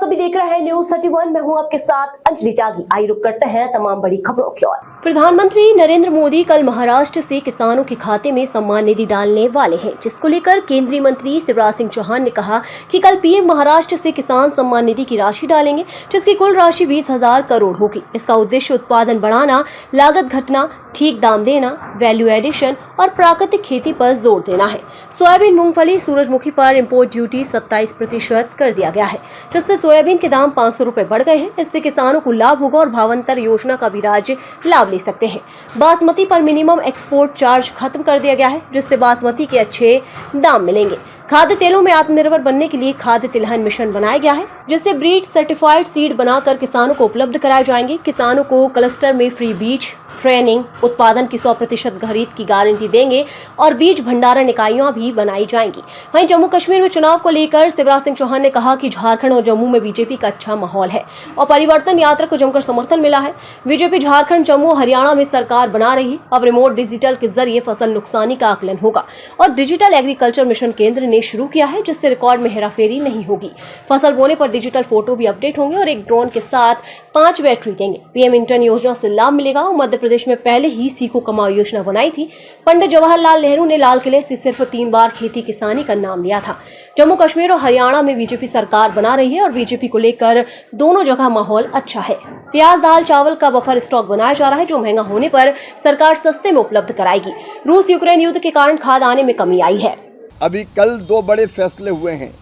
सभी देख रहे हैं न्यूज 31। मैं हूं आपके साथ अंजलि त्यागी। आइए रुक करते हैं तमाम बड़ी खबरों की ओर। प्रधानमंत्री नरेंद्र मोदी कल महाराष्ट्र से किसानों के खाते में सम्मान निधि डालने वाले हैं, जिसको लेकर केंद्रीय मंत्री शिवराज सिंह चौहान ने कहा कि कल पीएम महाराष्ट्र से किसान सम्मान निधि की राशि डालेंगे, जिसकी कुल राशि 20,000 करोड़ होगी। इसका उद्देश्य उत्पादन बढ़ाना, लागत घटना, ठीक दाम देना, वैल्यू एडिशन और प्राकृतिक खेती पर जोर देना है। सोयाबीन, मूंगफली, सूरजमुखी पर इम्पोर्ट ड्यूटी 27% कर दिया गया है, जिससे सोयाबीन के दाम 500 रुपए बढ़ गए हैं। इससे किसानों को लाभ होगा और भावांतर योजना का भी राज्य लाभ ले सकते हैं। बासमती पर मिनिमम एक्सपोर्ट चार्ज खत्म कर दिया गया है, जिससे बासमती के अच्छे दाम मिलेंगे। खाद्य तेलों में आत्मनिर्भर बनने के लिए खाद्य तिलहन मिशन बनाया गया है, जिससे ब्रीड सर्टिफाइड सीड बनाकर किसानों को उपलब्ध कराए जाएंगे। किसानों को क्लस्टर में फ्री बीज, ट्रेनिंग, उत्पादन की 100% खरीद की गारंटी देंगे और बीज भंडारण इकाइयां भी बनाई जाएंगी। वहीं जम्मू कश्मीर में चुनाव को लेकर शिवराज सिंह चौहान ने कहा कि झारखंड और जम्मू में बीजेपी का अच्छा माहौल है और परिवर्तन यात्रा को जमकर समर्थन मिला है। बीजेपी झारखंड, जम्मू, हरियाणा में सरकार बना रही। अब रिमोट डिजिटल के जरिए फसल नुकसानी का आकलन होगा और डिजिटल एग्रीकल्चर मिशन केंद्र ने शुरू किया है, जिससे रिकॉर्ड में हेराफेरी नहीं होगी। फसल बोने पर डिजिटल फोटो भी अपडेट होंगे और एक ड्रोन के साथ 5 बैटरी देंगे। पीएम इंटर्न योजना से लाभ मिलेगा और मध्य प्रदेश में पहले ही सीखो कमाओ योजना बनाई थी। पंडित जवाहरलाल नेहरू ने लाल किले से सिर्फ 3 बार खेती किसानी का नाम लिया था। जम्मू कश्मीर और हरियाणा में बीजेपी सरकार बना रही है और बीजेपी को लेकर दोनों जगह माहौल अच्छा है। प्याज, दाल, चावल का बफर स्टॉक बनाया जा रहा है, जो महंगा होने पर सरकार सस्ते में उपलब्ध कराएगी। रूस यूक्रेन युद्ध के कारण खाद आने में कमी आई है। अभी कल 2 बड़े फैसले हुए हैं,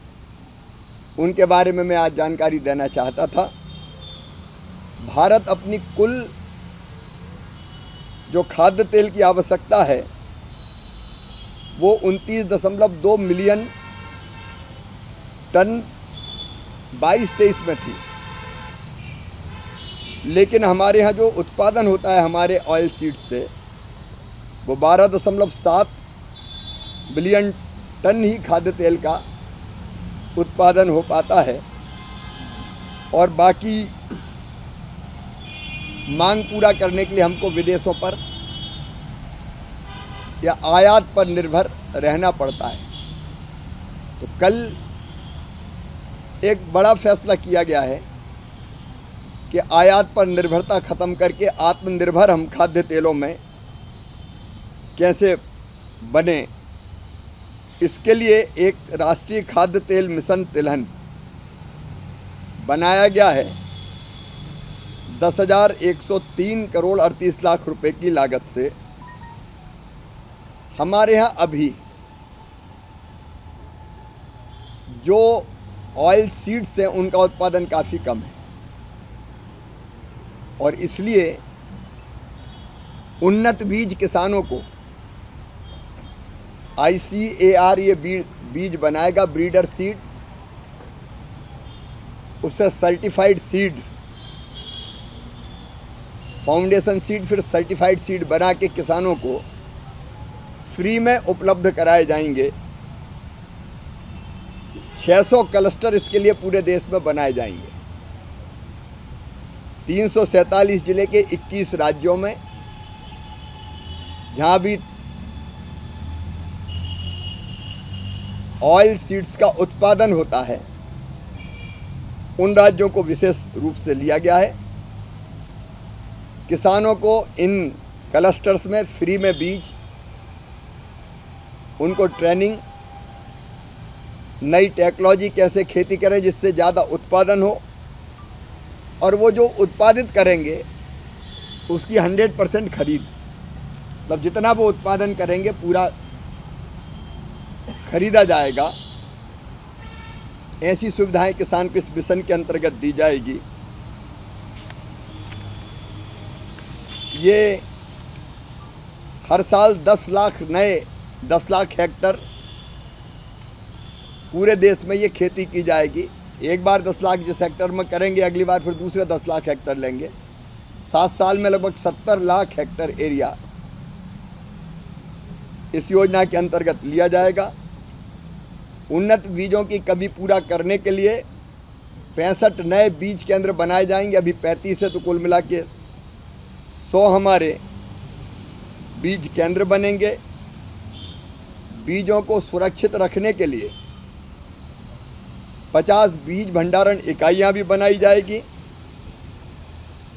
उनके बारे में मैं आज जानकारी देना चाहता था। भारत अपनी कुल जो खाद्य तेल की आवश्यकता है वो 29.2 मिलियन टन 22-23 में थी, लेकिन हमारे यहाँ जो उत्पादन होता है हमारे ऑयल सीड्स से वो 12.7 बिलियन टन ही खाद्य तेल का उत्पादन हो पाता है और बाकी मांग पूरा करने के लिए हमको विदेशों पर या आयात पर निर्भर रहना पड़ता है। तो कल एक बड़ा फैसला किया गया है कि आयात पर निर्भरता ख़त्म करके आत्मनिर्भर हम खाद्य तेलों में कैसे बने, इसके लिए एक राष्ट्रीय खाद्य तेल मिशन तिलहन बनाया गया है। 10,103 करोड़ 38 लाख रुपए की लागत से हमारे यहाँ अभी जो ऑयल सीड्स हैं उनका उत्पादन काफ़ी कम है और इसलिए उन्नत बीज किसानों को ICAR ये बीज बनाएगा, ब्रीडर सीड, उससे सर्टिफाइड सीड, फाउंडेशन सीड, फिर सर्टिफाइड सीड बना के किसानों को फ्री में उपलब्ध कराए जाएंगे। 600 क्लस्टर इसके लिए पूरे देश में बनाए जाएंगे। 347 जिले के 21 राज्यों में जहाँ भी ऑयल सीड्स का उत्पादन होता है उन राज्यों को विशेष रूप से लिया गया है। किसानों को इन क्लस्टर्स में फ्री में बीज, उनको ट्रेनिंग, नई टेक्नोलॉजी कैसे खेती करें जिससे ज़्यादा उत्पादन हो और वो जो उत्पादित करेंगे उसकी 100% खरीद, मतलब जितना वो उत्पादन करेंगे पूरा खरीदा जाएगा। ऐसी सुविधाएं किसान को इस मिशन के अंतर्गत दी जाएगी। ये हर साल 10 लाख हेक्टर पूरे देश में ये खेती की जाएगी। एक बार 10 लाख जिस हेक्टर में करेंगे, अगली बार फिर दूसरे 10 लाख हेक्टर लेंगे। 7 साल में लगभग 70 लाख हेक्टर एरिया इस योजना के अंतर्गत लिया जाएगा। उन्नत बीजों की कमी पूरा करने के लिए 65 नए बीज केंद्र बनाए जाएंगे। अभी 35 है, तो कुल मिला के 100 हमारे बीज केंद्र बनेंगे। बीजों को सुरक्षित रखने के लिए 50 बीज भंडारण इकाइयाँ भी बनाई जाएगी।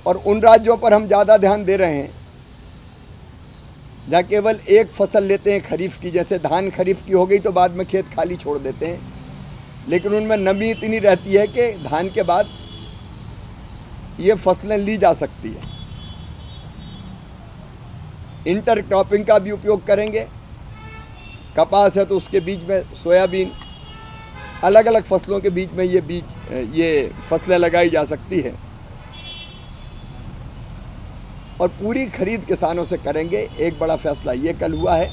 और उन राज्यों पर हम ज़्यादा ध्यान दे रहे हैं जहाँ केवल एक फसल लेते हैं खरीफ की, जैसे धान खरीफ की हो गई तो बाद में खेत खाली छोड़ देते हैं, लेकिन उनमें नमी इतनी रहती है कि धान के बाद ये फसलें ली जा सकती है। इंटर क्रॉपिंग का भी उपयोग करेंगे। कपास है तो उसके बीच में सोयाबीन, अलग अलग फसलों के बीच में ये फसलें लगाई जा सकती है। और पूरी खरीद किसानों से करेंगे। एक बड़ा फैसला ये कल हुआ है